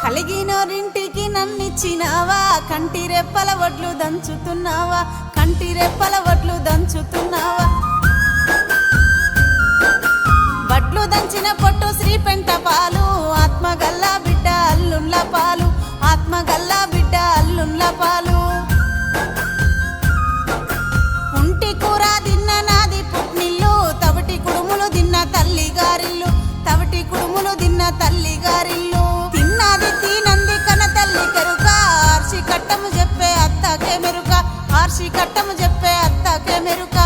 కలిగినోరింటికి నన్నిచ్చినావా, కంటి రెప్పల వడ్లు దంచుతున్నావా, కంటి రెప్పల వడ్లు దంచుతున్నావా. వడ్లు దంచిన పొట్టు శ్రీ పెంట పాలు, ఆత్మగల్లా బిడ్డ అల్లుండ్ల పాలు, ఆత్మగల్లా బిడ్డ అల్లుండ్ల పాలు. ఉంటి కూర తిన్న నాది పుట్నిల్లు, తవిటి కుడుములు తిన్న తల్లి గారిల్లు, తవిటి కుడుములు తిన్న తల్లి గారిల్లు. తిన్నది తినంది కన తల్లి కెరుక, ఆర్షి కట్టము చెప్పే అత్తకే మెరుక, ఆర్షి కట్టము చెప్పే అత్తకే మెరుక.